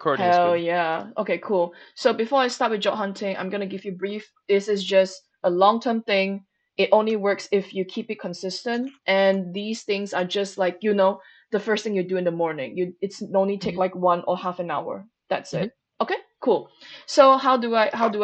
Recording is Hell good. yeah. Okay, cool. So before I start with job hunting, I'm gonna give you brief. This is just a long-term thing. It only works if you keep it consistent. And these things are just like, the first thing you do in the morning. It's only take Hmm. like 1 or half an hour. That's Hmm. it. Okay, cool. So how do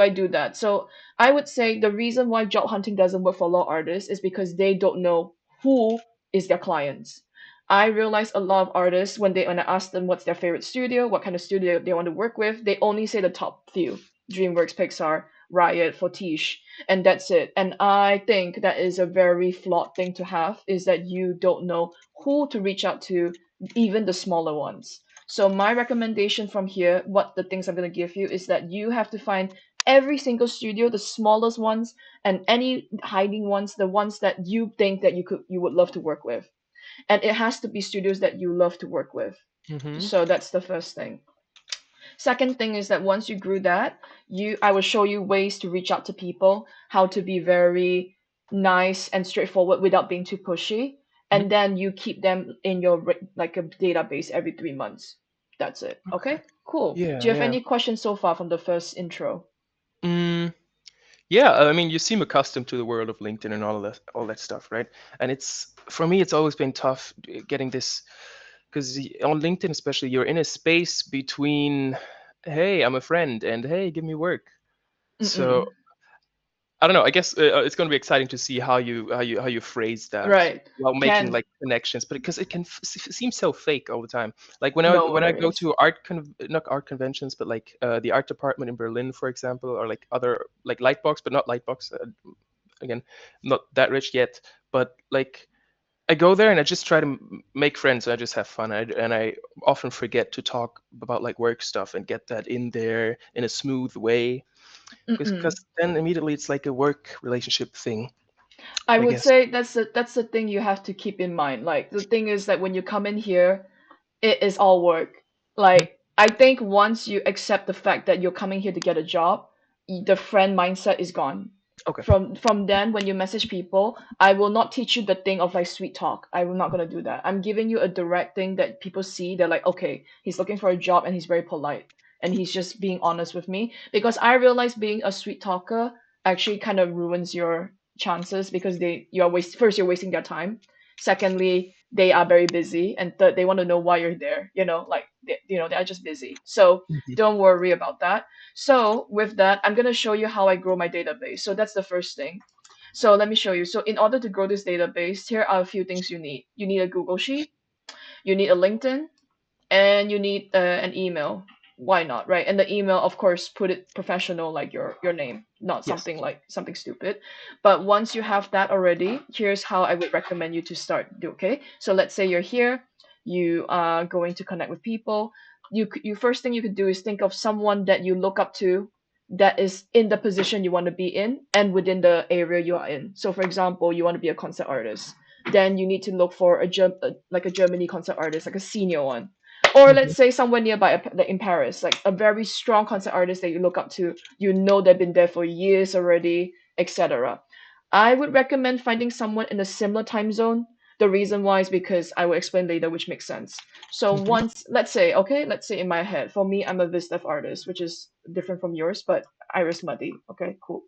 I do that? So I would say the reason why job hunting doesn't work for a lot of artists is because they don't know who is their clients. I realize a lot of artists when I ask them what's their favorite studio, what kind of studio they want to work with, they only say the top few: DreamWorks, Pixar, Riot, Fortiche, and that's it. And I think that is a very flawed thing to have, is that you don't know who to reach out to, even the smaller ones. So my recommendation from here, what the things I'm gonna give you, is that you have to find every single studio, the smallest ones and any hiding ones, the ones that you think that you would love to work with, and it has to be studios that you love to work with. Hmm. So that's the first thing. Second thing is that once you grew that, you I will show you ways to reach out to people, how to be very nice and straightforward without being too pushy, Hmm. and then you keep them in your like a database every 3 months. That's it. Okay. Okay, cool. Do Yeah, you have yeah. any questions so far from the first intro? Mm, yeah, I mean, you seem accustomed to the world of LinkedIn and all that stuff, right? And it's for me, it's always been tough getting this because on LinkedIn, especially, you're in a space between, hey, I'm a friend, and hey, give me work. So Mm-mm. I don't know. I guess it's going to be exciting to see how you phrase that Right. while making Can like connections, but because it can seem so fake all the time. Like when I No when I go worries. to not art conventions, but like the art department in Berlin, for example, or like other like Lightbox, but not Lightbox. Again, not that rich yet, but like I go there and I just try to make friends and I just have fun. And I often forget to talk about like work stuff and get that in there in a smooth way because Mm-mm. then immediately it's like a work relationship thing, I I would guess. say that's the thing you have to keep in mind. Like the thing is that when you come in here, it is all work. Mhm. Like I think once you accept the fact that you're coming here to get a job, the friend mindset is gone. Okay. From then, when you message people, I will not teach you the thing of like sweet talk. I'm not gonna do that. I'm giving you a direct thing that people see. They're like, okay, he's looking for a job and he's very polite and he's just being honest with me, because I realize being a sweet talker actually kind of ruins your chances, because you're wasting their time. Secondly, they are very busy, and third, they want to know why you're there. Like they're just busy. So Mhm. don't worry about that. So with that, I'm gonna show you how I grow my database. So that's the first thing. So let me show you. So in order to grow this database, here are a few things you need. You need a Google Sheet, you need a LinkedIn, and you need an email. Why not, right? And the email, of course, put it professional, like your name, not Yes. something like something stupid. But once you have that already, here's how I would recommend you to start. Okay, so let's say you're here, you are going to connect with people. You first thing you could do is think of someone that you look up to, that is in the position you want to be in and within the area you are in. So for example, you want to be a concert artist, then you need to look for like a Germany concert artist, like a senior one. Or let's Hmm. say somewhere nearby, like in Paris, like a very strong concert artist that you look up to, they've been there for years already, etc. I would recommend finding someone in a similar time zone. The reason why is because I will explain later, which makes sense. So Hmm. let's say in my head, for me, I'm a Vistef artist, which is different from yours, but Iris Muddy. Okay, cool.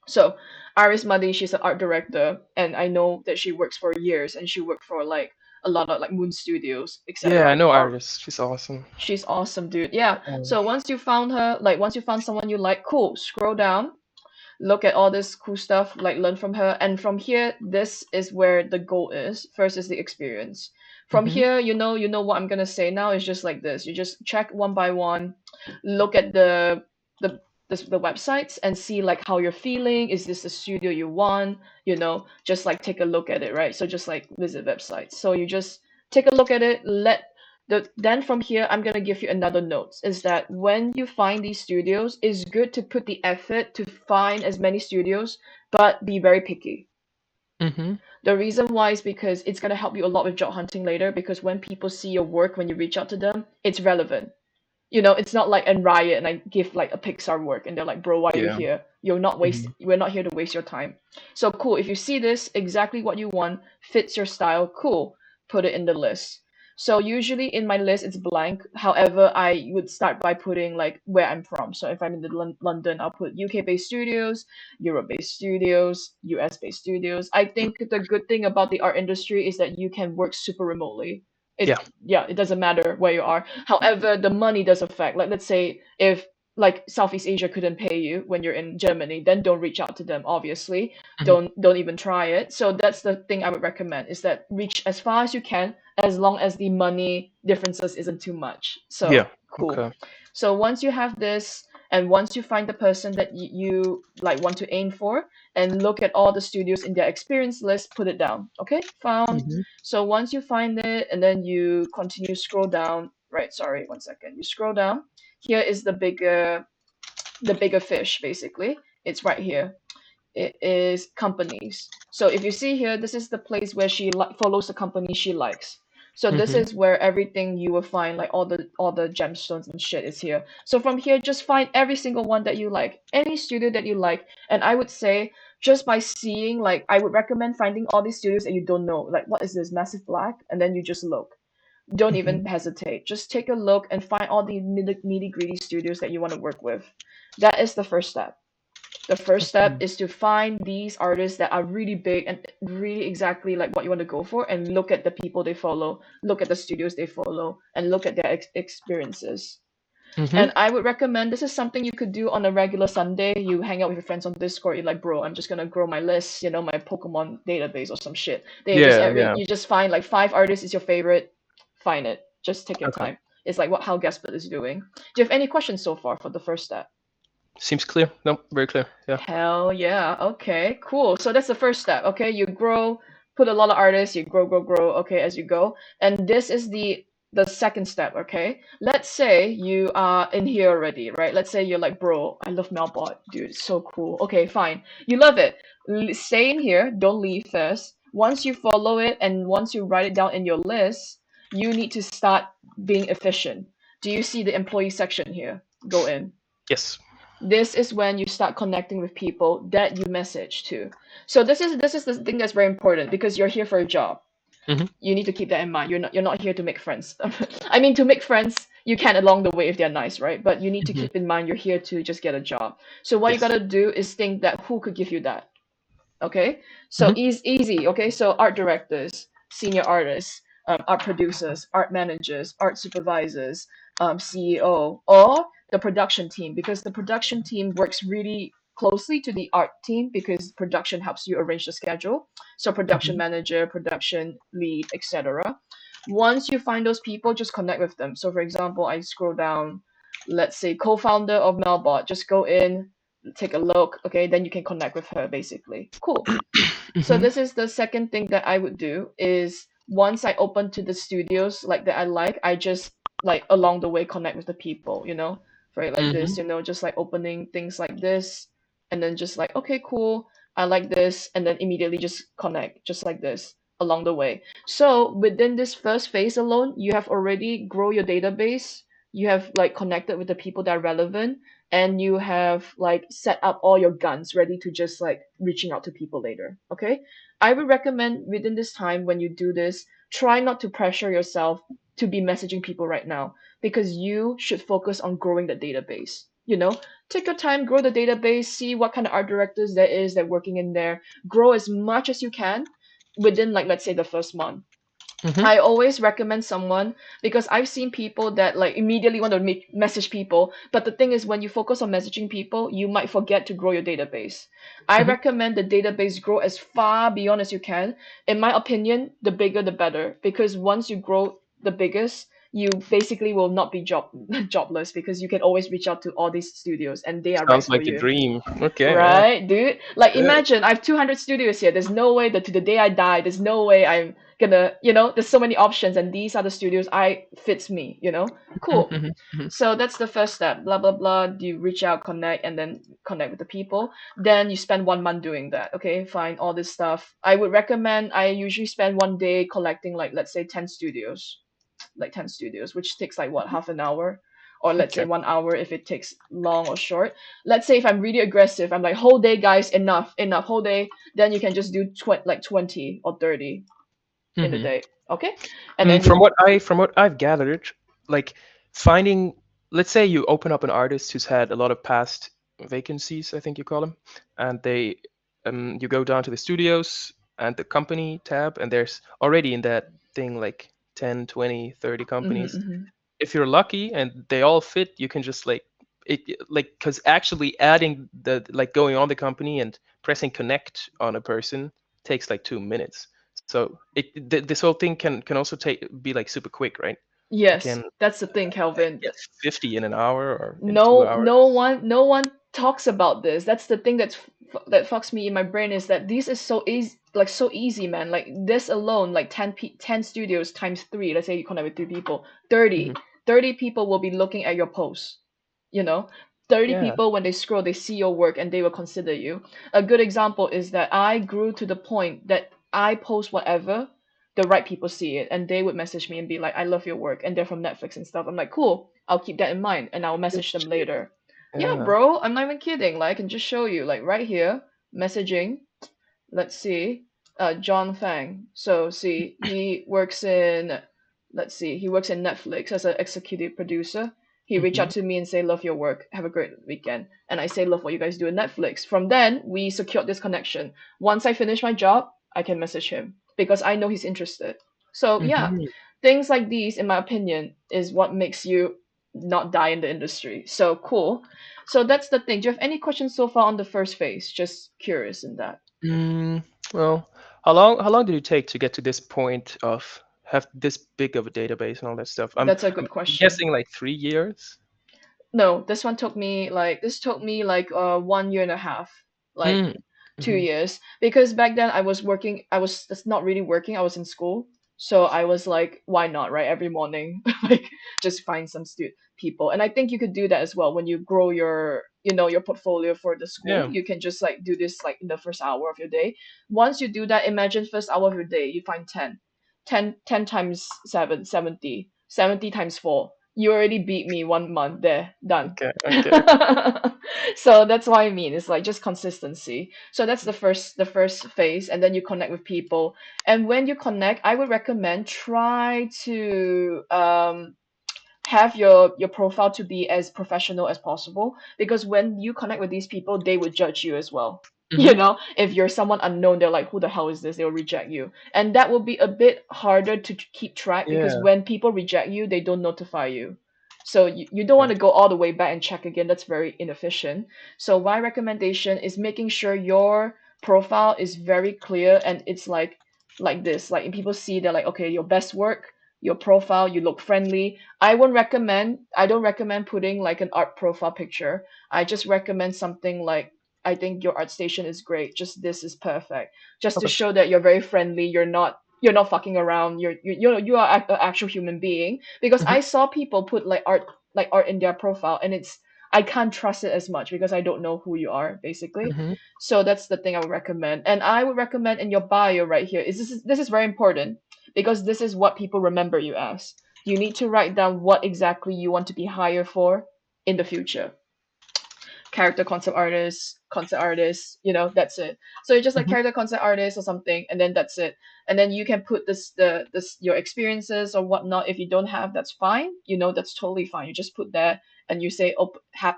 So Iris Muddy, she's an art director, and I know that she works for years, and she worked for like a lot of like Moon Studios, Yeah, I etc. know Iris. She's awesome. She's awesome, dude. Yeah. Um, So once you found her, like once you found someone you like, cool, scroll down, look at all this cool stuff, like learn from her. And from here, this is where the goal is. First is the experience. From mhm. here, you know what I'm gonna say now is just like this. You just check one by one, look at the the websites and see like how you're feeling. Is this the studio you want? Just like take a look at it, right? So just like visit websites. So you just take a look at it, then from here I'm gonna give you another note, is that when you find these studios, it's good to put the effort to find as many studios, but be very picky. Mhm. The reason why is because it's gonna help you a lot with job hunting later, because when people see your work, when you reach out to them, it's relevant. It's not like in Riot and I give like a Pixar work and they're like, bro, why are you Yeah. here? Mhm. We're not here to waste your time. So cool. If you see this exactly what you want, fits your style, cool. Put it in the list. So usually in my list it's blank. However, I would start by putting like where I'm from. So if I'm in the London, I'll put UK based studios, Europe based studios, US based studios. I think the good thing about the art industry is that you can work super remotely. Yeah. Yeah, it doesn't matter where you are. However, the money does affect. Like let's say if like Southeast Asia couldn't pay you when you're in Germany, then don't reach out to them, obviously. Hmm. Don't even try it. So that's the thing I would recommend is that reach as far as you can as long as the money differences isn't too much. Yeah. So cool. Okay. So once you have this and once you find the person that you like want to aim for and look at all the studios in their experience list, put it down. Okay? Found. Hmm. So once you find it and then you continue scroll down, right, sorry, one second. You scroll down. Here is the bigger fish basically. It's right here. It is companies. So if you see here, this is the place where she follows the company she likes. So this Hmm. is where everything you will find, like all the gemstones and shit is here. So from here, just find every single one that you like, any studio that you like, and I would say just by seeing, like, I would recommend finding all these studios that you don't know, like what is this massive black, and then you just look. Don't even Hmm. hesitate. Just take a look and find all the nitty gritty studios that you want to work with. That is the first step. The first step is to find these artists that are really big and really exactly like what you want to go for and look at the people they follow, look at the studios they follow, and look at their experiences. Hmm. And I would recommend this is something you could do on a regular Sunday. You hang out with your friends on Discord. You're like, bro, I'm just gonna grow my list, my Pokemon database or some shit. Then Yeah. Yeah. you just find like 5 artists is your favorite. Find it. Just take your Okay. time. It's like what how Gaspard is doing. Do you have any questions so far for the first step? Seems clear. No, very clear. Yeah. Hell yeah. Okay, cool. So that's the first step. Okay, you grow, put a lot of artists, you grow, grow, grow, okay, as you go. And this is the second step, okay? Let's say you are in here already, right? Let's say you're like, bro, I love Melbot, dude, it's so cool. Okay, fine. You love it. Stay in here, don't leave first. Once you follow it and once you write it down in your list, you need to start being efficient. Do you see the employee section here? Go in. Yes. This is when you start connecting with people that you message to. So this is the thing that's very important because you're here for a job. Hmm. You need to keep that in mind. You're not here to make friends. I mean, to make friends you can along the way if they're nice, right? But you need to Hmm. keep in mind you're here to just get a job. So what you Yes. gotta do is think that who could give you that. Okay, so Hmm. easy. Okay, so art directors, senior artists, art producers, art managers, art supervisors, CEO, or the production team, because the production team works really closely to the art team because production helps you arrange the schedule. So production Hmm. manager, production lead, etc. Once you find those people, just connect with them. So for example, I scroll down, let's say co-founder of Melbot, just go in, take a look, okay, then you can connect with her basically. Cool. So Hmm. this is the second thing that I would do is once I open to the studios like that I like, I just like along the way connect with the people, for like this, Hmm. just like opening things like this and then just like, okay, cool, I like this, and then immediately just connect just like this along the way. So within this first phase alone, you have already grow your database, you have like connected with the people that are relevant, and you have like set up all your guns ready to just like reaching out to people later. Okay, I would recommend within this time when you do this, try not to pressure yourself to be messaging people right now because you should focus on growing the database. Take your time, grow the database, see what kind of art directors there is that working in there, grow as much as you can within, like, let's say the first month. Hmm. I always recommend someone because I've seen people that like immediately want to message people, but the thing is when you focus on messaging people, you might forget to grow your database. I Hmm. recommend the database grow as far beyond as you can. In my opinion, the bigger the better because once you grow the biggest, you basically will not be jobless because you can always reach out to all these studios and they are right Sounds for like the you. dream. Okay. Yeah. Right, dude? Like, Yeah. imagine I have 200 studios here. There's no way that to the day I die, there's no way I'm gonna, there's so many options, and these are the studios I fits me. Cool. Hmm. Hmm. So that's the first step. Blah blah blah. You reach out, connect, and then connect with the people. Then you spend 1 month doing that. Okay, fine, all this stuff. I would recommend. I usually spend one day collecting, like, let's say 10 studios, which takes like what, half an hour, or let's say Okay. 1 hour if it takes long or short. Let's say if I'm really aggressive, I'm like, whole day, guys, enough, enough, whole day. Then you can just do like 20 or 30. in the Hmm. day. Okay, and then From you. what I've gathered, like finding, let's say you open up an artist who's had a lot of past vacancies, I think you call them, and you go down to the studios and the company tab, and there's already in that thing like 10, 20, 30 Hmm, companies. hmm. If you're lucky and they all fit, you can just like it, like because actually adding the like going on the company and pressing connect on a person takes like 2 minutes. So this whole thing can also take be like super quick, right? You Yes, can that's the thing, Calvin. get 50 in an hour or in two No, hours. no one talks about this. That's the thing that fucks me in my brain, is that this is so easy, like so easy, man. Like this alone, like 10 studios times 3, let's say you connect with 3 people, Hmm. 30 people will be looking at your posts, you know. 30 Yeah. people, when they scroll, they see your work and they will consider you. A good example is that I grew to the point that I post whatever, the right people see it and they would message me and be like, I love your work, and they're from Netflix and stuff. I'm like, cool, I'll keep that in mind and I'll Good message them shit. later. Yeah, Yeah. bro, I'm not even kidding. Like, I can just show you, like right here, messaging. Let's see. John Fang. So see, he works in, let's see, he works in Netflix as an executive producer. He reached Hmm. out to me and say, love your work. Have a great weekend. And I say, love what you guys do in Netflix. From then, we secured this connection. Once I finish my job, I can message him because I know he's interested. So yeah, Hmm. things like these, in my opinion, is what makes you not die in the industry. So cool. So that's the thing. Do you have any questions so far on the first phase? Just curious in that. Mm, well, how long did it take to get to this point of have this big of a database and all that stuff? I'm That's a I'm good question. guessing like 3 years. No, this took me like 1 year and a half, like Mm. Hmm. 2 years, because back then I was working. I was that's not really working. I was in school, so I was like, why not, right? Every morning, like just find some people, and I think you could do that as well when you grow your your portfolio for the school. Yeah. You can just like do this like in the first hour of your day. Once you do that, imagine first hour of your day, you find 10 times 7, 70, 70 times 4. You already beat me 1 month there. Done. Okay. Okay. So that's what I mean. It's like just consistency. So that's the first phase, and then you connect with people. And when you connect, I would recommend try to have your profile to be as professional as possible, because when you connect with these people, they would judge you as well. Hmm. If you're someone unknown, they're like, who the hell is this? They'll reject you, and that will be a bit harder to keep track, because Yeah. when people reject you, they don't notify you. So you don't want Yeah. to go all the way back and check again. That's very inefficient. So my recommendation is making sure your profile is very clear, and it's like this, like people see, they're like, okay, your best work, your profile, you look friendly. I don't recommend putting like an art profile picture. I just recommend something like, I think your art station is great. Just this is perfect. Just to Okay. show that you're very friendly. You're not fucking around. You are an actual human being. Because Hmm. I saw people put like art in their profile, and I can't trust it as much because I don't know who you are, basically. Hmm. So that's the thing I would recommend. And I would recommend in your bio right here, is this is very important, because this is what people remember you as. You need to write down what exactly you want to be hired for in the future. Character concept artist, that's it. So you're just like Hmm. character concept artist or something, and then that's it. And then you can put this your experiences or whatnot. If you don't have, that's fine. That's totally fine. You just put that, and you say, oh,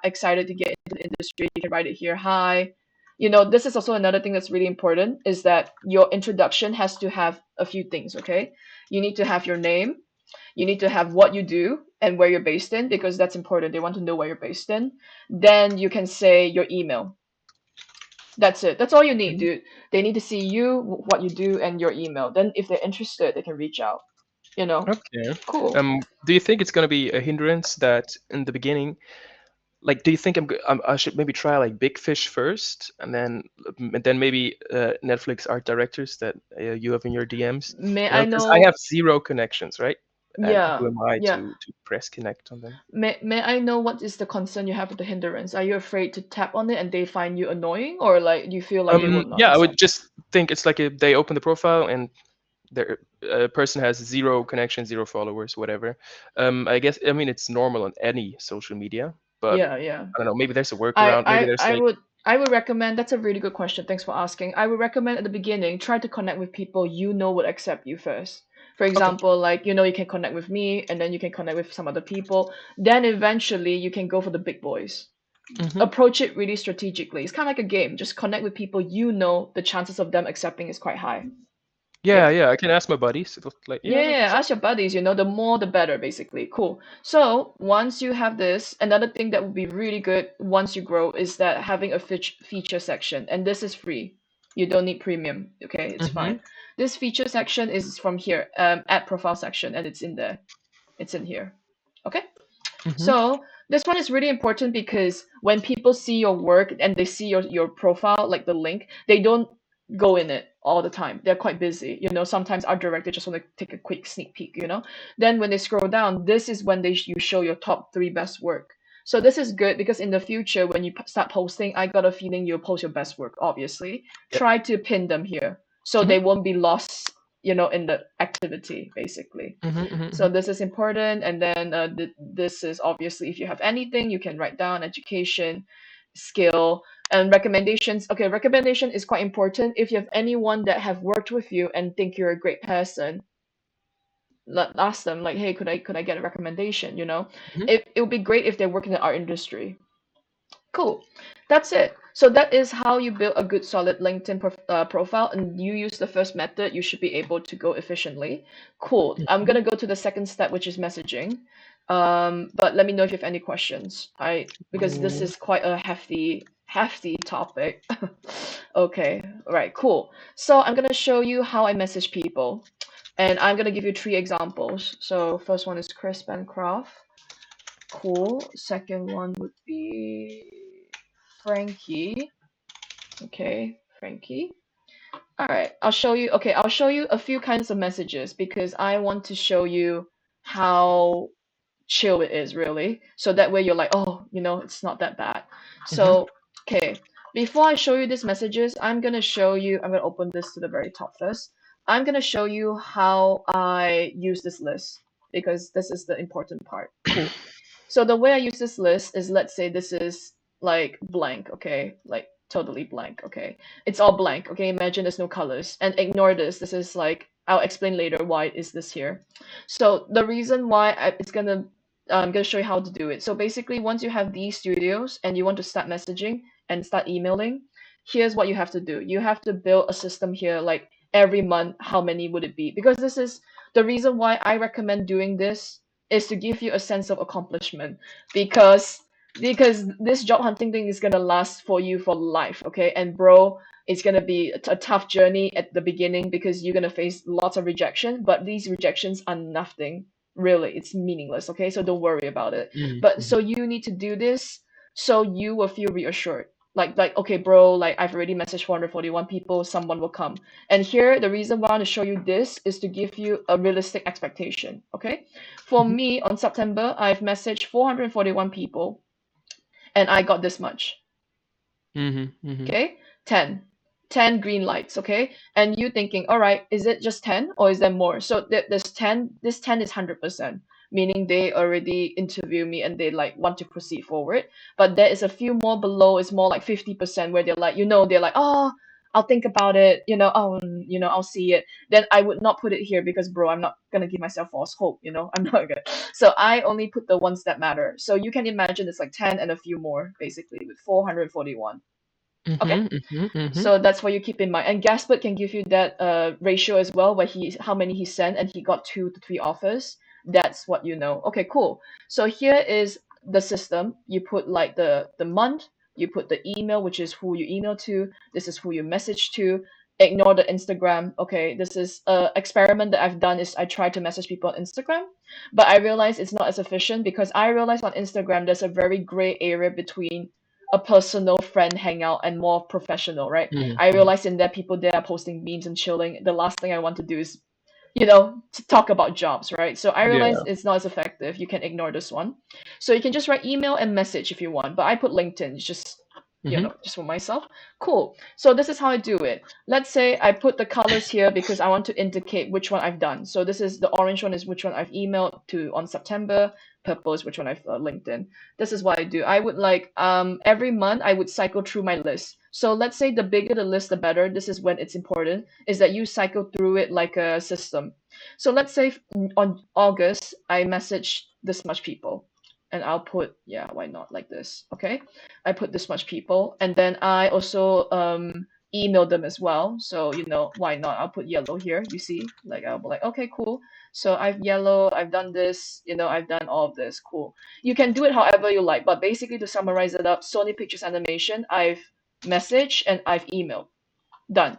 excited to get into the industry. You can write it here. Hi. This is also another thing that's really important, is that your introduction has to have a few things, okay? You need to have your name, you need to have what you do and where you're based in, because that's important. They want to know where you're based in. Then you can say your email. That's it. That's all you need, dude. They need to see you, what you do, and your email. Then if they're interested, they can reach out. You know? Okay. Cool. Do you think it's gonna be a hindrance that in the beginning, like, do you think I should maybe try like big fish first, and then maybe Netflix art directors that you have in your DMs, May I because I have know? zero connections, right? And who Yeah, am I yeah. to press connect on them? May I know what is the concern you have with the hindrance? Are you afraid to tap on it and they find you annoying, or like you feel like they will not Yeah, I would accept? just think it's like if they open the profile and their person has zero connections, zero followers, whatever. I guess I mean it's normal on any social media, but Yeah, yeah. I don't know. Maybe there's a I workaround. Maybe I there's I like would. I would recommend, that's a really good question. Thanks for asking. I would recommend at the beginning, try to connect with people you know would accept you first. For Okay. example, like, you can connect with me and then you can connect with some other people. Then eventually you can go for the big boys. Mm-hmm. Approach it really strategically. It's kind of like a game. Just connect with people you know the chances of them accepting is quite high. Yeah, Okay. yeah. I can ask my buddies. It'll, like, Yeah, yeah, yeah, sure. ask your buddies, the more the better, basically. Cool. So once you have this, another thing that would be really good once you grow is that having a feature section, and this is free. You don't need premium. Okay, it's Mm-hmm. fine. This feature section is from here, add profile section, and it's in there. It's in here. Okay. Mm-hmm. So this one is really important because when people see your work and they see your profile, like the link, they don't go in it all the time. They're quite busy. Sometimes our director just want to take a quick sneak peek. Then when they scroll down, this is when you show your top three best work. So this is good because in the future, when you start posting, I got a feeling you'll post your best work, obviously. Yep. Try to pin them here so Mm-hmm. they won't be lost, in the activity, basically. Mm-hmm. Mm-hmm. So this is important, and then this is obviously if you have anything, you can write down education, skill, and recommendations. Okay, recommendation is quite important. If you have anyone that have worked with you and think you're a great person, ask them like, hey, could I get a recommendation? Mm-hmm. It would be great if they work in the art industry. Cool. That's it. So that is how you build a good solid LinkedIn profile, and you use the first method, you should be able to go efficiently. Cool. I'm Mm-hmm. gonna go to the second step, which is messaging. But let me know if you have any questions. Because this Mm-hmm. is quite a hefty topic. Okay. All right. Cool. So I'm gonna show you how I message people, and I'm gonna give you three examples. So first one is Chris Bancroft. Cool. Second one would be Frankie. Okay, Frankie. All right, I'll show you. Okay, I'll show you a few kinds of messages because I want to show you how chill it is, really. So that way you're like, oh, it's not that bad. Mm-hmm. So, okay, before I show you these messages, I'm gonna open this to the very top first. I'm gonna show you how I use this list because this is the important part. Cool. So the way I use this list is, let's say this is like blank, okay? Like totally blank, okay? It's all blank, okay? Imagine there's no colors. And ignore this. This is like, I'll explain later why is this here. So the reason why I'm gonna show you how to do it. So basically, once you have these studios and you want to start messaging and start emailing, here's what you have to do. You have to build a system here, like every month, how many would it be? Because this is the reason why I recommend doing this is to give you a sense of accomplishment because this job hunting thing is gonna last for you for life, okay? And bro, it's gonna be a tough journey at the beginning because you're gonna face lots of rejection, but these rejections are nothing really. It's meaningless, okay? So don't worry about it. But Mm-hmm. so you need to do this so you will feel reassured. Like okay, bro, like I've already messaged 441 people, someone will come. And here, the reason why I want to show you this is to give you a realistic expectation. Okay, for Mm-hmm. me on September, I've messaged 441 people, and I got this much. Mm-hmm. Mm-hmm. Okay, 10 green lights. Okay, and you thinking, all right, is it just 10 or is there more? So there's 10. This 10 is 100%, meaning they already interview me and they like want to proceed forward. But there is a few more below. It's more like 50% where they're like, they're like, oh, I'll think about it. I'll see it. Then I would not put it here because, bro, I'm not gonna give myself false hope. I'm not gonna. So I only put the ones that matter. So you can imagine it's like 10 and a few more basically with 441. Okay, Mm-hmm. Mm-hmm. Mm-hmm. so that's what you keep in mind. And Gaspard can give you that ratio as well, where how many he sent, and he got 2 to 3 offers. That's what you know. Okay, cool. So here is the system. You put like the month, you put the email, which is who you email to. This is who you message to. Ignore the Instagram. Okay, this is a experiment that I've done. Is I try to message people on Instagram, but I realize it's not as efficient because I realize on Instagram there's a very gray area between a personal friend hangout and more professional, right? I Mm-hmm. realize in that people there are posting memes and chilling. The last thing I want to do is, to talk about jobs, right? So I realize Yeah. it's not as effective. You can ignore this one. So you can just write email and message if you want, but I put LinkedIn. It's just Mm-hmm. just for myself. Cool. So this is how I do it. Let's say I put the colors here because I want to indicate which one I've done. So this is the orange one is which one I've emailed to on September. purpose, which one I've LinkedIn. This is what I do. I would like every month I would cycle through my list. So let's say the bigger the list, the better. This is when it's important, is that you cycle through it like a system. So let's say on August I message this much people, and I'll put, yeah, why not, like this, okay? I put this much people, and then I also email them as well. So why not? I'll put yellow here. You see, like I'll be like, okay, cool. So I've yellow. I've done this. I've done all of this. Cool. You can do it however you like, but basically to summarize it up, Sony Pictures Animation, I've messaged and I've emailed. Done.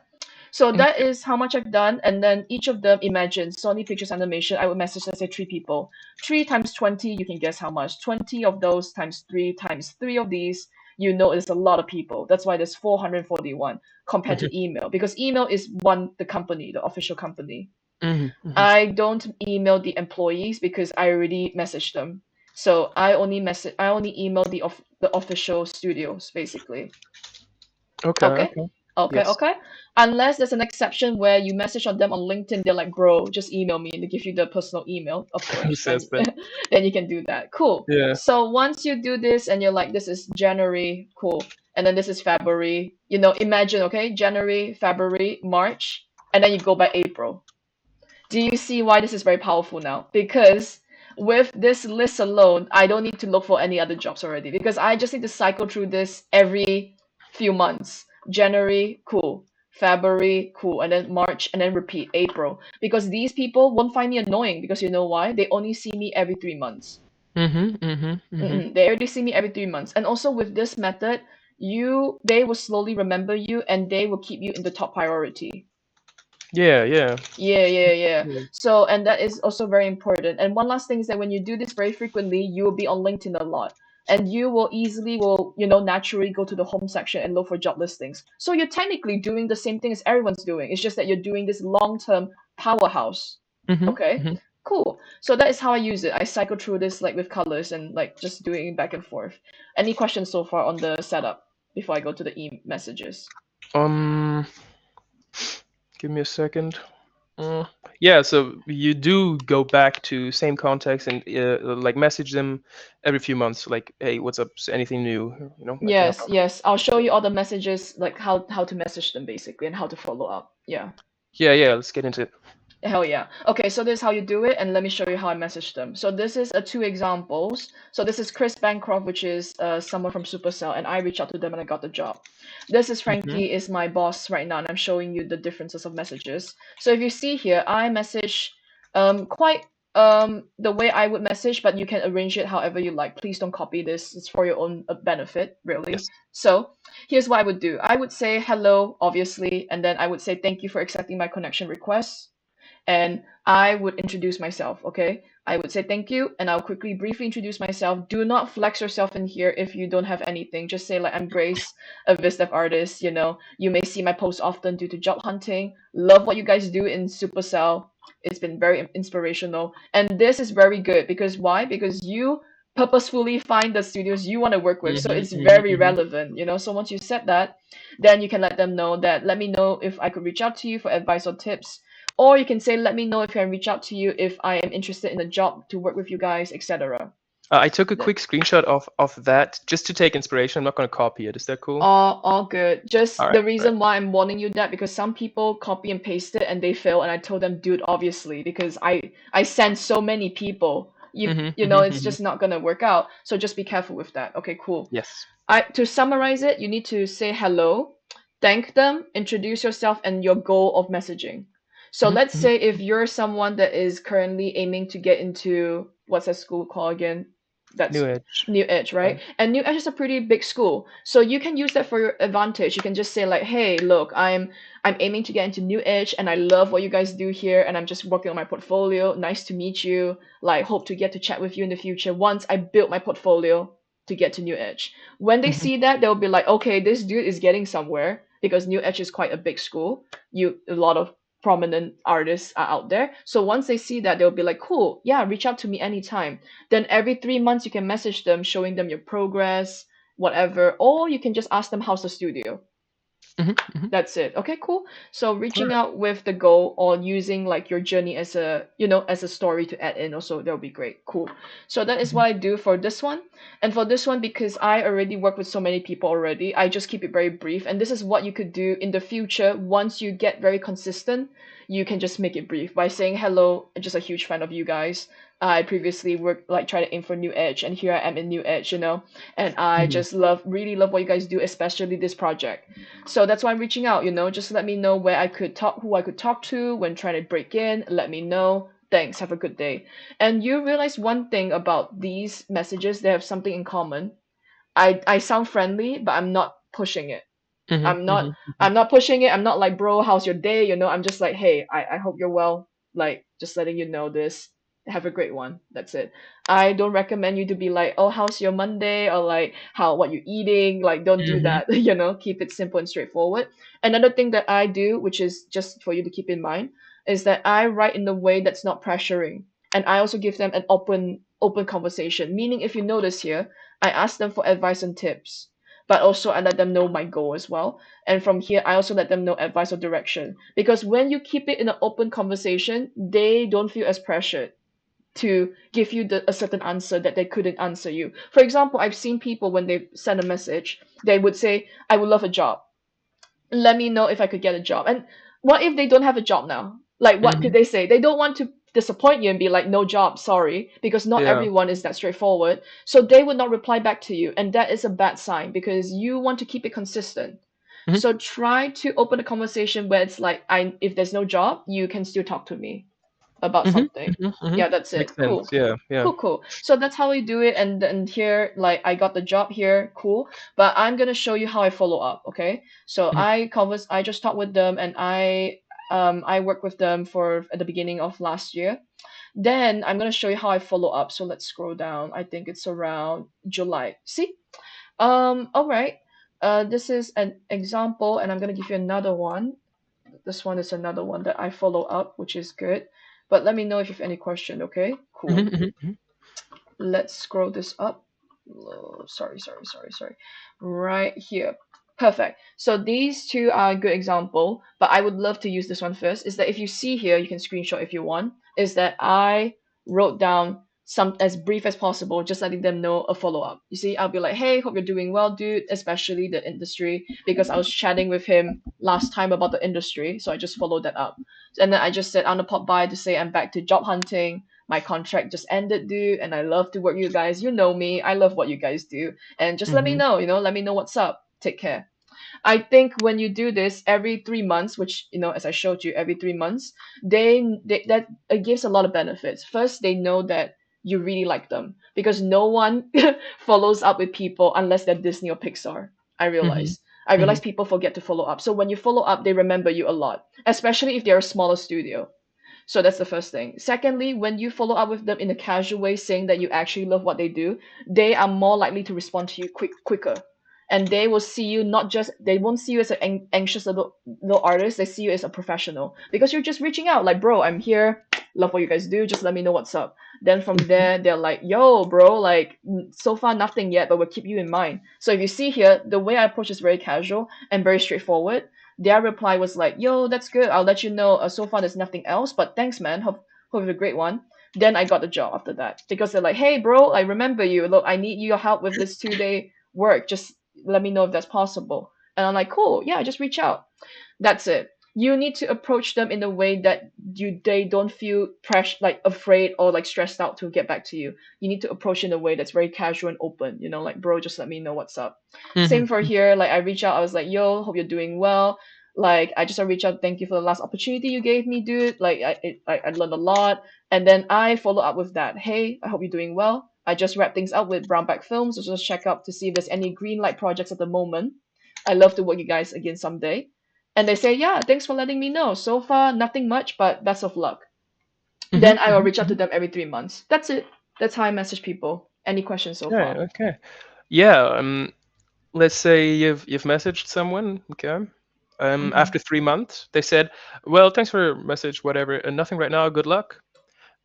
So that Okay. is how much I've done, and then each of them, imagine Sony Pictures Animation, I would message, let's say, three people. 3 times 20, you can guess how much. 20 of those times three of these, it's a lot of people. That's why there's 441 compared Hmm. to email, because email is the company, the official company. Hmm. Hmm. I don't email the employees because I already messaged them. So I only email the official studios, basically. Okay. Okay. Okay. Okay, Yes. okay. Unless there's an exception where you message on them on LinkedIn, they're like, bro, just email me, and they give you the personal email, of Who course, says then that? then you can do that. Cool. Yeah. So once you do this and you're like, this is January, cool. And then this is February. Imagine, okay, January, February, March, and then you go by April. Do you see why this is very powerful now? Because with this list alone, I don't need to look for any other jobs already, because I just need to cycle through this every few months. January, cool. February, cool. And then March, and then repeat April. Because these people won't find me annoying, because you know why? They only see me every 3 months. Mhm. Mhm. Mhm. They already see me every 3 months. And also with this method, they will slowly remember you, and they will keep you in the top priority. Yeah. Yeah. Yeah, yeah, yeah. Yeah. So, and that is also very important. And one last thing is that when you do this very frequently, you will be on LinkedIn a lot. And you will easily naturally go to the home section and look for job listings. So you're technically doing the same thing as everyone's doing. It's just that you're doing this long-term powerhouse. Mhm. Okay? Mhm. Cool. So that is how I use it. I cycle through this like with colors and like just doing it back and forth. Any questions so far on the setup before I go to the messages? Um, give me a second. Uh, yeah, so you do go back to same context and like message them every few months, like, hey, what's up? Anything new? I can help Yes, out. yes. I'll show you all the messages, like how to message them basically and how to follow up. Yeah. Yeah, yeah. Let's get into it. Hell yeah. Okay, so this is how you do it, and let me show you how I message them. So this is two examples. So this is Chris Bancroft, which is someone from Supercell, and I reached out to them and I got the job. This is Mhm. Frankie, is my boss right now, and I'm showing you the differences of messages. So if you see here, I message quite the way I would message, but you can arrange it however you like. Please don't copy this. It's for your own benefit, really. Yes. So here's what I would do. I would say hello, obviously, and then I would say thank you for accepting my connection request, and I would introduce myself, okay? I would say thank you, and I'll quickly, briefly introduce myself. Do not flex yourself in here if you don't have anything. Just say, like, I'm Grace, a VisDev artist. You may see my posts often due to job hunting. Love what you guys do in Supercell. It's been very inspirational. And this is very good because why? Because you purposefully find the studios you want to work with. So Mhm. it's Mhm. very Mhm. relevant. So once you set that, then you can let them know that, let me know if I could reach out to you for advice or tips, or you can say, let me know if I can reach out to you if I am interested in a job to work with you guys, etc. I took a quick screenshot of that just to take inspiration. I'm not going to copy it. Is that cool? All good. All Just right. the All right. reason why I'm warning you that, because some people copy and paste it and they fail, and I told them, dude, obviously, because I send so many people. Mhm. It's Mhm. just not gonna work out. So just be careful with that. Okay, cool. Yes. To summarize it, you need to say hello, thank them, introduce yourself, and your goal of messaging. So Mhm. let's Mhm. say if you're someone that is currently aiming to get into, what's that school called again? New That's Edge. New Edge, right? Right. And New Edge is a pretty big school. So you can use that for your advantage. You can just say like, hey, look, I'm aiming to get into New Edge and I love what you guys do here and I'm just working on my portfolio. Nice to meet you. Like, hope to get to chat with you in the future once I build my portfolio to get to New Edge. When they Mhm. see that, they'll be like, okay, this dude is getting somewhere, because New Edge is quite a big school. A lot of prominent artists are out there. So once they see that, they'll be like, cool, yeah, reach out to me anytime. Then every 3 months you can message them, showing them your progress, whatever, or you can just ask them how's the studio. Mm-hmm. That's it. Okay, cool. So All reaching right. out with the goal or using like your journey as a, as a story to add in also, that'll be great. Cool. So that is Mm-hmm. what I do for this one. And for this one, because I already work with so many people already, I just keep it very brief. And this is what you could do in the future. Once you get very consistent, you can just make it brief by saying, hello, I'm just a huge fan of you guys. I previously worked like try to aim for New Edge, and here I am in New Edge, and I Mm-hmm. just really love what you guys do, especially this project. So that's why I'm reaching out, just let me know where I could talk, who I could talk to when trying to break in. Let me know. Thanks. Have a good day. And you realize one thing about these messages, they have something in common. I sound friendly, but I'm not pushing it. I'm Mm-hmm. not Mm-hmm. I'm not pushing it. I'm not like, bro, how's your day? I'm just like, hey, I hope you're well. Like, just letting you know this. Have a great one. That's it. I don't recommend you to be like, oh, how's your Monday? Or like, what you eating? Like, don't do Mm-hmm. that. Keep it simple and straightforward. Another thing that I do, which is just for you to keep in mind, is that I write in a way that's not pressuring. And I also give them an open conversation. Meaning, if you notice here, I ask them for advice and tips, but also I let them know my goal as well. And from here, I also let them know advice or direction. Because when you keep it in an open conversation, they don't feel as pressured to give you a certain answer that they couldn't answer you. For example, I've seen people when they send a message, they would say, I would love a job. Let me know if I could get a job. And what if they don't have a job now? Like, what could Mm-hmm. they say? They don't want to disappoint you and be like, no job, sorry, because not Yeah. everyone is that straightforward. So they would not reply back to you. And that is a bad sign because you want to keep it consistent. Mm-hmm. So try to open a conversation where it's like, if there's no job, you can still talk to me about Mm-hmm. something. Mm-hmm. Mm-hmm. Yeah, that's Makes it. sense. Cool. Yeah. Yeah. Cool. So that's how we do it. And here, like, I got the job here. Cool. But I'm gonna show you how I follow up. Okay. So Mm-hmm. I just talked with them, and I worked with them for at the beginning of last year. Then I'm gonna show you how I follow up. So let's scroll down. I think it's around July. See? All right. This is an example, and I'm gonna give you another one. This one is another one that I follow up, which is good. But let me know if you have any question, okay? Cool. Mm-hmm. Mm-hmm. Let's scroll this up. Oh, sorry. Right here. Perfect. So these two are a good example, but I would love to use this one first. Is that if you see here, you can screenshot if you want, is that I wrote down some as brief as possible, just letting them know a follow-up. You see, I'll be like, hey, hope you're doing well, dude, especially the industry, because I was chatting with him last time about the industry, so I just followed that up. And then I just said, I'm gonna pop by to say I'm back to job hunting. My contract just ended, dude, and I love to work with you guys. You know me. I love what you guys do. And just let me Mm-hmm. know, let me know what's up. Take care. I think when you do this every 3 months, which as I showed you, every 3 months, they that it gives a lot of benefits. First, they know that you really like them because no one follows up with people unless they're Disney or Pixar. I Mm-hmm. realize. I Mm-hmm. realize people forget to follow up. So when you follow up, they remember you a lot, especially if they're a smaller studio. So that's the first thing. Secondly, when you follow up with them in a casual way, saying that you actually love what they do, they are more likely to respond to you quicker. And they will see you not just they won't see you as an anxious little artist. They see you as a professional because you're just reaching out like, bro, I'm here. Love what you guys do. Just let me know what's up. Then from there, they're like, yo, bro, like so far nothing yet, but we'll keep you in mind. So if you see here, the way I approach is very casual and very straightforward. Their reply was like, yo, that's good. I'll let you know. So far, there's nothing else, but thanks, man. Hope you have a great one. Then I got the job after that because they're like, hey, bro, I remember you. Look, I need your help with this 2 day work. Just let me know if that's possible. And I'm like, cool. Yeah, just reach out. That's it. You need to approach them in a way that they don't feel pressure, like afraid or like stressed out to get back to you. You need to approach in a way that's very casual and open. Like, bro, just let me know what's up. Same Mm-hmm. for here. Like, I reach out. I was like, yo, hope you're doing well. Like, I just reach out. Thank you for the last opportunity you gave me, dude. Like, I learned a lot. And then I follow up with that. Hey, I hope you're doing well. I just wrap things up with Brownback Films. So just check up to see if there's any green light projects at the moment. I love to work you guys again someday. And they say, yeah, thanks for letting me know. So far, nothing much, but best of luck. Then I will reach out to Mm-hmm. them every 3 months. That's it. That's how I message people. Any questions so Okay. far? Okay. Yeah. Let's say you've messaged someone. Okay. Mm-hmm. After 3 months, they said, "Well, thanks for your message. Whatever. Nothing right now. Good luck."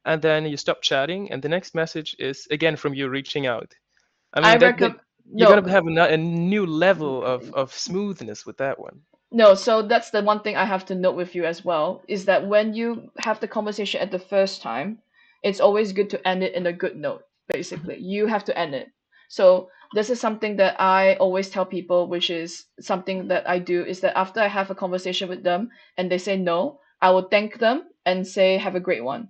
And then you stop chatting, and the next message is again from you reaching out. I I mean that recommend you're no. gonna have a new level of smoothness with that one. No, so that's the one thing I have to note with you as well, is that when you have the conversation at the first time, it's always good to end it in a good note, Mhm. basically. You have to end it. So this is something that I always tell people, which is something that I do, is that after I have a conversation with them and they say no, I will thank them and say, have a great one.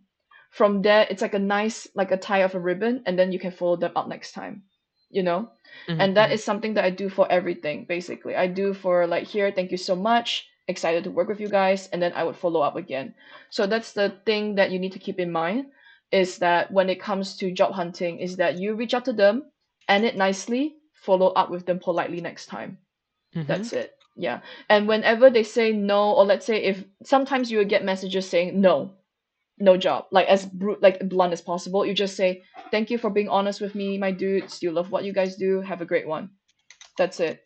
From there, it's like a nice, like a tie of a ribbon, and then you can follow them up next time, you know? Mhm. And that Mhm. is something that I do for everything, basically. I do for like, here, thank you so much, excited to work with you guys, and then I would follow up again. So that's the thing that you need to keep in mind, is that when it comes to job hunting, is that you reach out to them, end it nicely, follow up with them politely next time. Mhm. That's it. Yeah. And whenever they say no, or let's say, if sometimes you will get messages saying no, no job, like as like blunt as possible, you just say, thank you for being honest with me, my dudes, you love what you guys do, have a great one. That's it.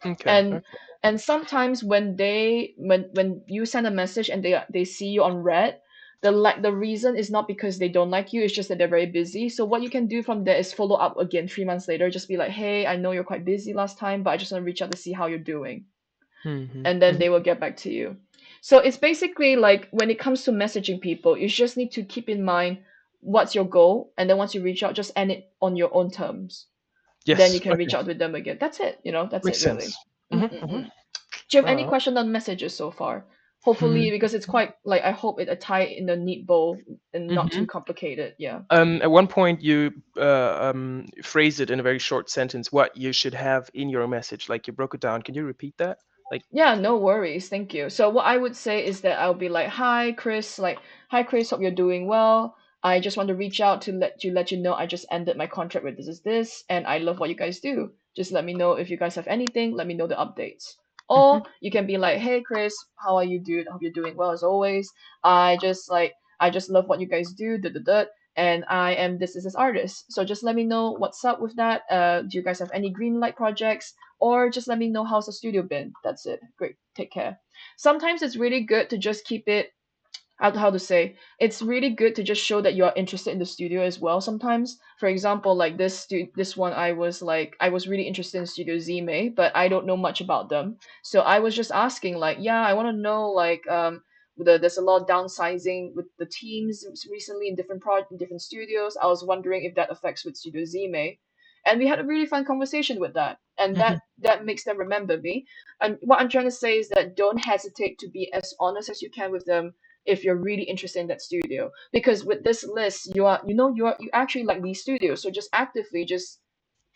Okay. and Okay. and sometimes when when you send a message and they see you on red, the reason is not because they don't like you, it's just that they're very busy. So what you can do from there is follow up again 3 months later, just be like, hey, I know you're quite busy last time, but I just want to reach out to see how you're doing, Mhm. and then Mhm. they will get back to you. So it's basically like, when it comes to messaging people, you just need to keep in mind what's your goal, and then once you reach out, just end it on your own terms. Then you Yes. can reach Okay. out with them again. That's it. That's it Makes really. sense. Mhm. Mhm. Mm-mm-mm. Do you have any All question on messages so far? right. Hopefully, because it's quite like, I hope it a tie in a neat bow and not too Mhm. complicated. Yeah. At one point, you phrased it in a very short sentence what you should have in your message. Like you broke it down. Can you repeat that? Like, Yeah, no worries. Thank you. So what I would say is that I'll be like, "Hi, Chris. Like, hi, Chris. Hope you're doing well. I just want to reach out to let you know I just ended my contract with this, and I love what you guys do. Just let me know if you guys have anything. Let me know the updates." mhm. Or you can be like, "Hey, Chris. How are you, dude? I hope you're doing well as always. I just love what you guys do. Da da da. And I am this artist. So just let me know what's up with that. Do you guys have any green light projects? Or just let me know how's the studio been. That's it. Great. Take care." Sometimes it's really good to just keep it, how to say, it's really good to just show that you are interested in the studio as well sometimes. For example, like this one, I was really interested in Studio Zime, but I don't know much about them. So I was just asking, like, yeah, I want to know, like, there's a lot of downsizing with the teams recently in different studios. I was wondering if that affects with Studio Zime. And we had a really fun conversation with that, and Mhm. that makes them remember me. And what I'm trying to say is that don't hesitate to be as honest as you can with them if you're really interested in that studio, because with this list, you actually like these studios, so just actively just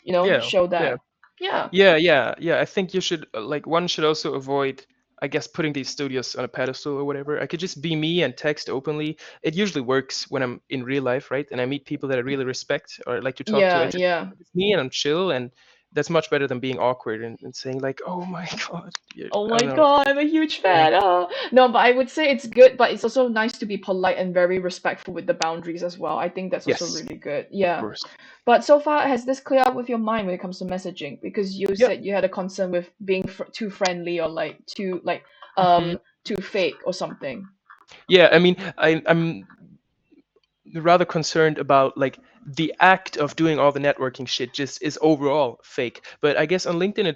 Yeah. show Yeah. that. Yeah. Yeah. Yeah. Yeah. I think you should like one should also avoid, I guess, putting these studios on a pedestal or whatever. I could just be me and text openly. It usually works when I'm in real life, right? And I meet people that I really respect or like to talk to. Yeah, yeah. It's me and I'm chill, and that's much better than being awkward and saying like, "Oh my god," Oh I my don't know. god, I'm a huge Yeah. fan. No, but I would say it's good, but it's also nice to be polite and very respectful with the boundaries as well. I think that's also Yes, really good. of Yeah. course. But so far, has this cleared up with your mind when it comes to messaging? Because you Yep. said you had a concern with being too friendly, or like Mhm. too fake or something. Yeah, I mean, I'm rather concerned about like the act of doing all the networking shit just is overall fake. But I guess on LinkedIn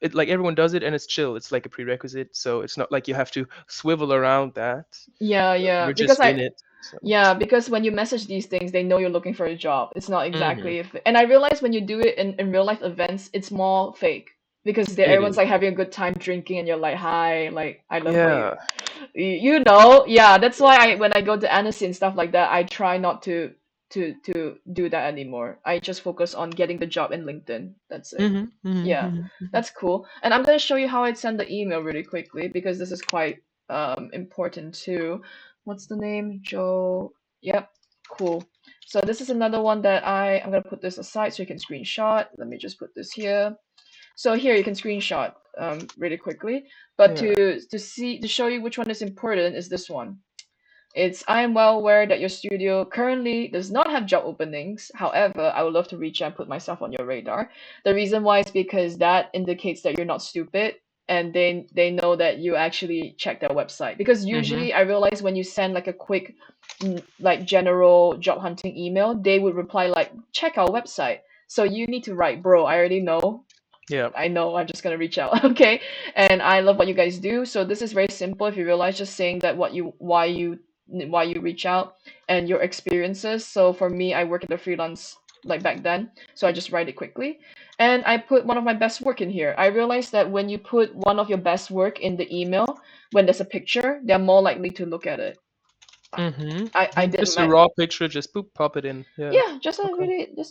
it like everyone does it and it's chill. It's like a prerequisite, so it's not like you have to swivel around that. Yeah, yeah. You're Because just I in it. So. Yeah, because when you message these things, they know you're looking for a job. It's not Hmm. exactly if, and I realize when you do it in real life events, it's more fake, because It everyone's is. like having a good time drinking, and you're like, "Hi, like, I love what Yeah. yeah." That's why when I go to Annecy and stuff like that, I try not to do that anymore. I just focus on getting the job in LinkedIn. That's it. Hmm. Hmm. Yeah, Hmm. that's cool. And I'm gonna show you how I'd send the email really quickly, because this is quite important too. What's the name? Joe. Yep. Cool. So this is another one that I'm gonna put this aside so you can screenshot. Let me just put this here. So here you can screenshot really quickly. But Yeah. to show you which one is important is this one. It's, I am well aware that your studio currently does not have job openings. However, I would love to reach out and put myself on your radar. The reason why is because that indicates that you're not stupid, and they know that you actually check their website. Because Hmm. usually I realize when you send like a quick like general job hunting email, they would reply like, check our website. So you need to write, bro, I already know. Yeah. I know I'm just gonna reach out. Okay. And I love what you guys do. So this is very simple. If you realize, just saying that why you reach out and your experiences. So for me, I work at the freelance like back then. So I just write it quickly. And I put one of my best work in here. I realized that when you put one of your best work in the email, when there's a picture, they're more likely to look at it. I did Just a my raw picture, just boop, pop it in. Yeah. yeah, Okay. just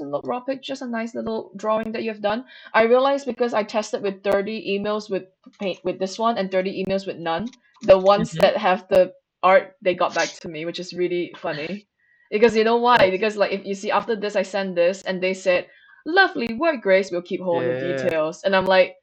a little raw pic, just a nice little drawing that you've done. I realized because I tested with 30 emails with paint with this one and 30 emails with none. The ones Mm-hmm. that have the art, they got back to me, which is really funny. Because you know why? Nice. Because like if you see after this, I send this and they said, "Lovely work, Grace. We'll keep hold on the Yeah. details." And I'm like,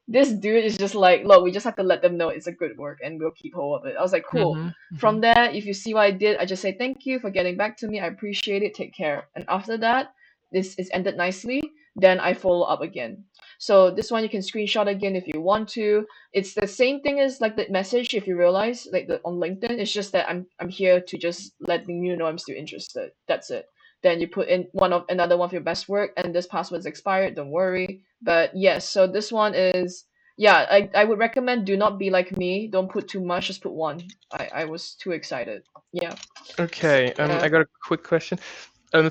this dude is just like, look, we just have to let them know it's a good work and we'll keep hold of it. I was like, cool. Mm-hmm. Mm-hmm. From there, if you see what I did, I just say thank you for getting back to me. I appreciate it. Take care. And after that, this is ended nicely. Then I follow up again. So this one you can screenshot again if you want to. It's the same thing as like the message if you realize like the on LinkedIn. It's just that I'm here to just letting you know I'm still interested. That's it. Then you put in another one of your best work and this password's expired. Don't worry. But yes, so this one is yeah, I would recommend do not be like me. Don't put too much, just put one. I was too excited. Yeah. Okay. I Yeah. got a quick question.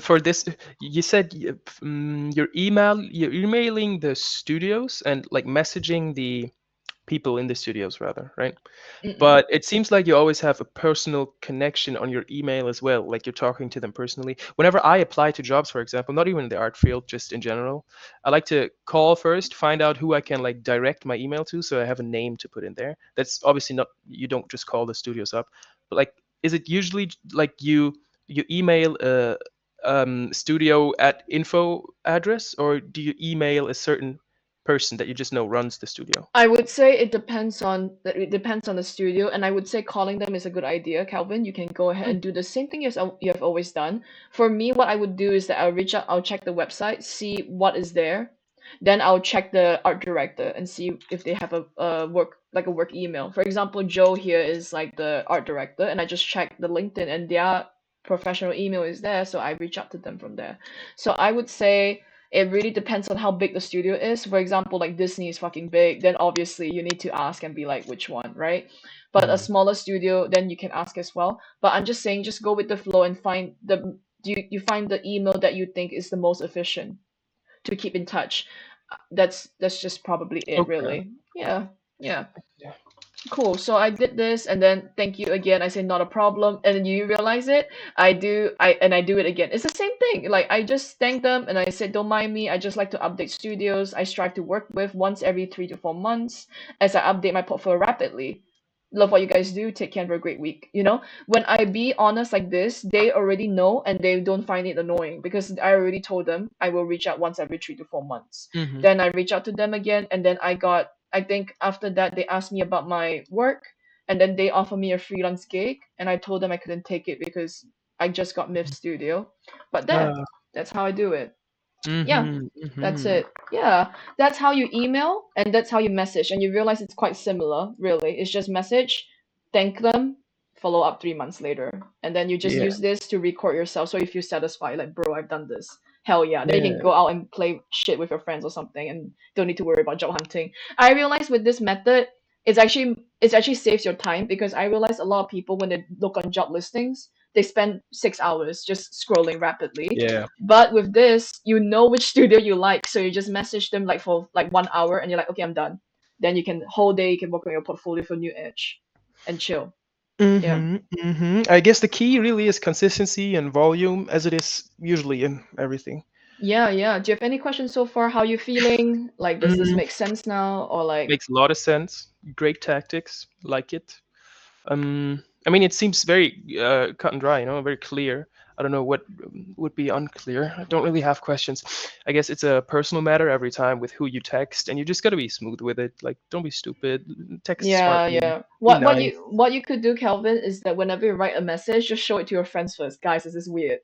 For this, you said you're emailing the studios and like messaging the people in the studios rather, right? Mm-mm. But it seems like you always have a personal connection on your email as well, like you're talking to them personally. Whenever I apply to jobs, for example, not even in the art field, just in general, I like to call first, find out who I can like direct my email to, so I have a name to put in there. That's obviously not, you don't just call the studios up, but like, is it usually like you email a studio at info address, or do you email a certain person that you just know runs the studio? I would say it depends on the studio, and I would say calling them is a good idea, Calvin. You can go ahead Mm, and do the same thing as you have always done. For me, what I would do is that I'll reach out, I'll check the website, see what is there, then I'll check the art director and see if they have a work email. For example, Joe here is like the art director, and I just check the LinkedIn and their professional email is there, so I reach out to them from there. So I would say it really depends on how big the studio is. For example, like Disney is fucking big, then obviously you need to ask and be like, which one, right? But a mm. smaller studio, then you can ask as well. But I'm just saying, just go with the flow and find you find the email that you think is the most efficient to keep in touch. That's just probably it, Okay. really. Yeah, yeah. Yeah. Cool. So I did this, and then thank you again. I say not a problem, and then you realize it. I do it again. It's the same thing. Like I just thank them, and I said, don't mind me. I just like to update studios. I strive to work with once every 3 to 4 months, as I update my portfolio rapidly. Love what you guys do. Take care and have a great week. You know, when I be honest like this, they already know, and they don't find it annoying because I already told them I will reach out once every 3 to 4 months. Mm-hmm. Then I reach out to them again, and then I think after that they asked me about my work and then they offered me a freelance gig and I told them I couldn't take it because I just got MIF Studio. But there, Uh, that's how I do it. Yeah, mm-hmm. that's Mm-hmm. it. Yeah, that's how you email and that's how you message. And you realize it's quite similar, really. It's just message, thank them, follow up 3 months later. And then you just Yeah. use this to record yourself so you feel satisfied, like, bro, I've done this. Hell yeah. Then you can Yeah. go out and play shit with your friends or something and don't need to worry about job hunting. I realized with this method, it's actually saves your time because I realize a lot of people when they look on job listings, they spend 6 hours just scrolling rapidly, Yeah. but with this, you know which studio you like, so you just message them like for like 1 hour, and you're like, okay, I'm done. Then you can whole day you can work on your portfolio for New Edge, and chill. Yeah, Mm-hmm. Mm-hmm. I guess the key really is consistency and volume, as it is usually in everything. yeah, yeah. Do you have any questions so far? How you feeling? Like, does this Mm, make sense now, or like, makes a lot of sense. Great tactics. Like it. I mean, it seems very cut and dry, very clear. I don't know what would be unclear. I don't really have questions. I guess it's a personal matter every time with who you text, and you just gotta be smooth with it. Like, don't be stupid. Text yeah, smartly. yeah. Be What nice. you could do, Calvin, is that whenever you write a message, just show it to your friends first. Guys, this is weird.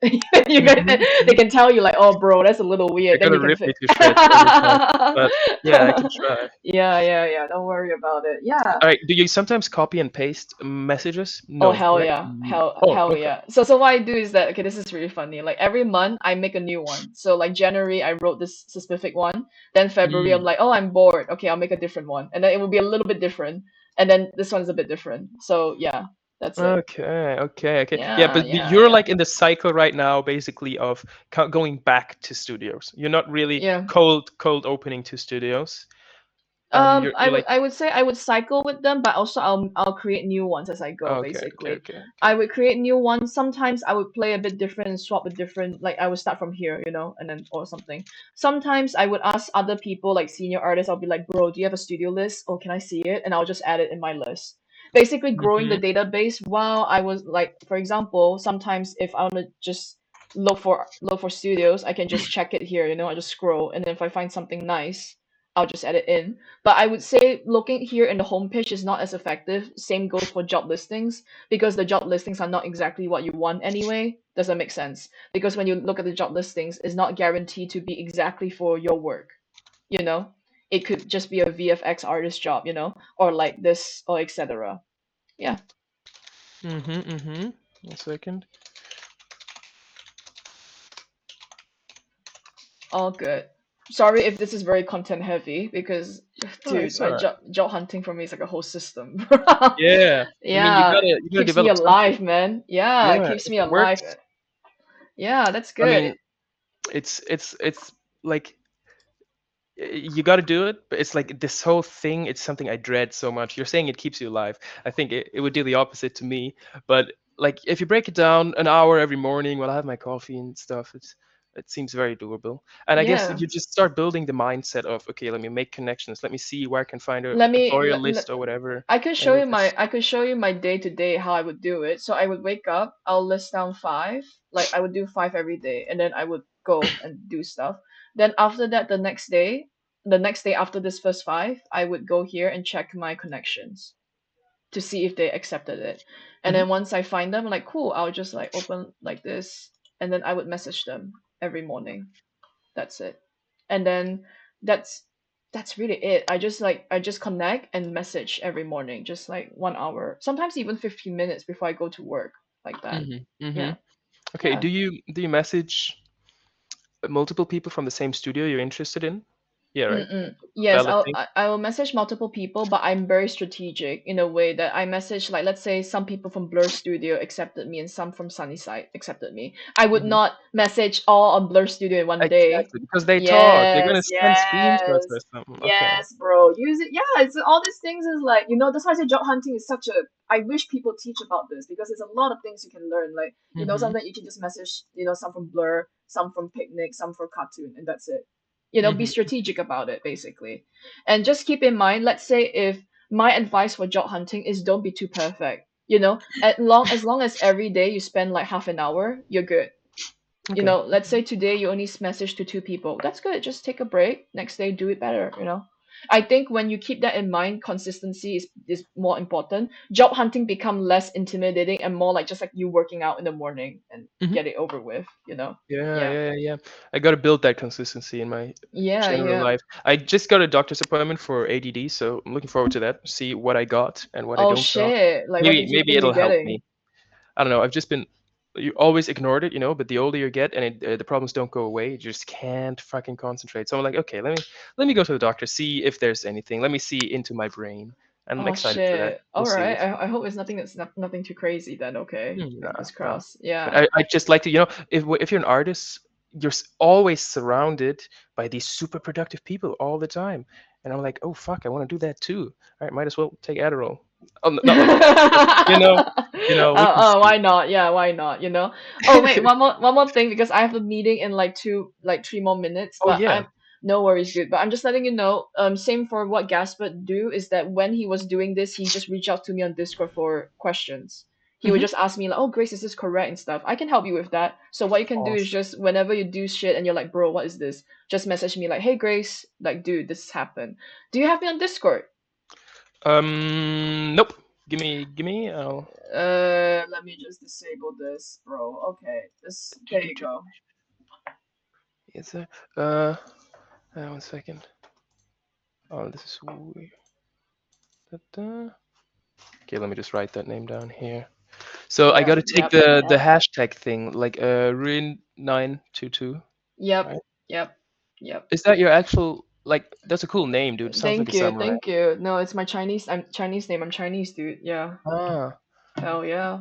You guys, Hmm. they can tell you like, oh, bro, that's a little They're weird. Then gonna you can rip me fix. to shreds every time. But yeah, I can try. Yeah, yeah, yeah. Don't worry about it. Yeah. All right. Do you sometimes copy and paste messages? Oh No, hell right? yeah, Mm. Oh, hell okay. yeah. So what I do is that okay, this is really funny. Like every month I make a new one. So like January I wrote this specific one. Then February I'm Mm. like, oh, I'm bored. Okay, I'll make a different one. And then it will be a little bit different. And then this one's a bit different. So yeah, that's it. Okay, okay, okay. Yeah, Yeah, but yeah, you're yeah. like in the cycle right now, basically of going back to studios. You're not really Yeah. cold opening to studios. You're like I would say I would cycle with them, but also I'll create new ones as I go. okay, okay, Basically, okay, okay. I would create new ones. Sometimes I would play a bit different and swap a different. Like I would start from here, and then or something. Sometimes I would ask other people, like senior artists. I'll be like, bro, do you have a studio list? Oh, can I see it? And I'll just add it in my list. Basically, growing the Mhm, database while I was like, for example, sometimes if I want to just look for studios, I can just check it here. I just scroll, and then if I find something nice, I'll just add it in. But I would say looking here in the homepage is not as effective. Same goes for job listings because the job listings are not exactly what you want anyway. Does that make sense? Because when you look at the job listings, it's not guaranteed to be exactly for your work. You know, it could just be a VFX artist job, or like this or etc. Yeah, mhm, mhm. One second. all good. Sorry if this is very content heavy because, Oh, dude, it's my alright. job hunting for me is like a whole system. Yeah, I mean, Yeah, you gotta keeps me develop something. alive, man. Yeah, it Yeah, keeps if me it alive. works, Yeah, that's I good. mean, it's like you got to do it, but it's like this whole thing. It's something I dread so much. You're saying it keeps you alive. I think it would do the opposite to me. But like if you break it down an hour every morning while I have my coffee and stuff, it seems very doable. And I guess Yeah. you just start building the mindset of okay, let me make connections. Let me see where I can find a Let me employer let, let, list or whatever. I can show And you it my just I could show you my day to day how I would do it. So I would wake up, I'll list down five, like I would do five every day, and then I would go and do stuff. Then after that, the next day after this first five, I would go here and check my connections to see if they accepted it. And hmm then once I find them, like cool, I'll just like open like this, and then I would message them every morning. That's it. And then that's that's really it. I just connect and message every morning, just like 1 hour, sometimes even 15 minutes before I go to work, like that. hmm Yeah. Okay, Yeah. do you message multiple people from the same studio you're interested in? Yeah, right. Mm-mm. Yes, Valid thing. I will message multiple people, but I'm very strategic in a way that I message, like, let's say some people from Blur Studio accepted me and some from Sunnyside accepted me. I would hmm not message all on Blur Studio in one day. Exactly, because they talk. They're gonna Yes, send screenshots or yes, something. Okay. yes, bro. Use it. Yeah, it's all these things is like, that's why I say job hunting is such a. I wish people teach about this because there's a lot of things you can learn. Like, Mhm. sometimes you can just message, some from Blur, some from Picnic, some from Cartoon, and that's it. Be Mhm. strategic about it basically. And just keep in mind, let's say if my advice for job hunting is don't be too perfect. As long as every day you spend like half an hour, you're good. Okay. Let's say today you only message to two people. That's good. Just take a break. Next day do it better. I think when you keep that in mind, consistency is more important. Job hunting become less intimidating and more like just like you working out in the morning and Mhm. get it over with. Yeah, Yeah. yeah, yeah, yeah. I got to build that consistency in my Yeah, general yeah. life. I just got a doctor's appointment for ADD, so I'm looking forward to that. See what I got and what I Oh don't got. shit. Like what Maybe did you maybe think you're it'll help me. getting? I don't know. I've just been you always ignored it, but the older you get and the problems don't go away, you just can't fucking concentrate. So I'm like, okay, let me go to the doctor, see if there's anything. Let me see into my brain. I'm Oh excited for that. shit. We'll All see. right. We'll see. I hope it's nothing that's nothing too crazy then. Okay. Nah, Fingers nah. crossed. But Yeah. I just like to, if you're an artist, you're always surrounded by these super productive people all the time. And I'm like, oh fuck, I want to do that too. All right, might as well take Adderall. Oh, not like that, but we can see. Why not? Yeah, why not? Oh wait, one more thing because I have a meeting in like 3 more minutes, Oh but yeah. I'm no worries, dude. But I'm just letting you know. Same for what Gasper do is that when he was doing this, he just reached out to me on Discord for questions. He would hmm just ask me like, "Oh, Grace, is this correct?" and stuff. I can help you with that. So what you can do is Awesome. just whenever you do shit and you're like, "Bro, what is this?" Just message me like, "Hey, Grace, like, dude, this happened. Do you have me on Discord?" Nope. Gimme. I'll. Let me just disable this, bro. Okay, there you go. Is there? One second. Oh, this is weird. Da-da. Okay, let me just write that name down here. So I got Yep, to take yep, the yep, hashtag thing, like ruin922, yep, right? yep, yep. Is that your actual like? That's a cool name, dude. Sounds like a Thank you, samurai. thank you. No, it's my Chinese. I'm Chinese name. I'm Chinese, dude. Yeah. Ah, Hell yeah.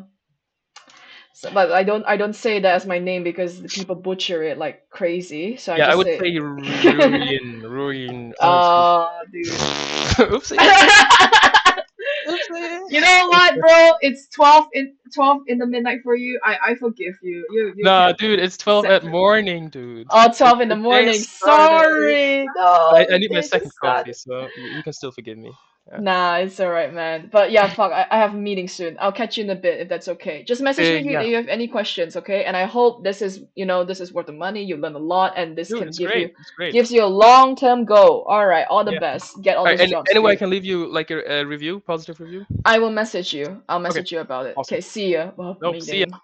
So, but I don't say that as my name because the people butcher it like crazy. So I yeah, I just would say, say ruin. Oh shoot. dude. Oopsie. Oopsie. You know what, bro? It's 12 in the midnight for you. I forgive you. You Nah, can dude, it's 12 set. at morning, dude. Oh, It's 12 in the the day morning. started. Sorry. But No, I the need my day second just coffee, started. so you can still forgive me. Yeah. Nah, it's alright, man. But yeah, fuck, I have a meeting soon. I'll catch you in a bit if that's okay. Just message me if you, Yeah, if you have any questions, okay? And I hope this is worth the money. You learn a lot, and this dude, can it's give great. you It's great. gives you a long-term goal. All right, all the Yeah. best. Get all All right, those and jobs, anyway, I dude. can leave you like a review, positive review. I will message you. I'll Okay, message you about it. awesome. Okay, see ya. Well, Nope. See ya. meeting.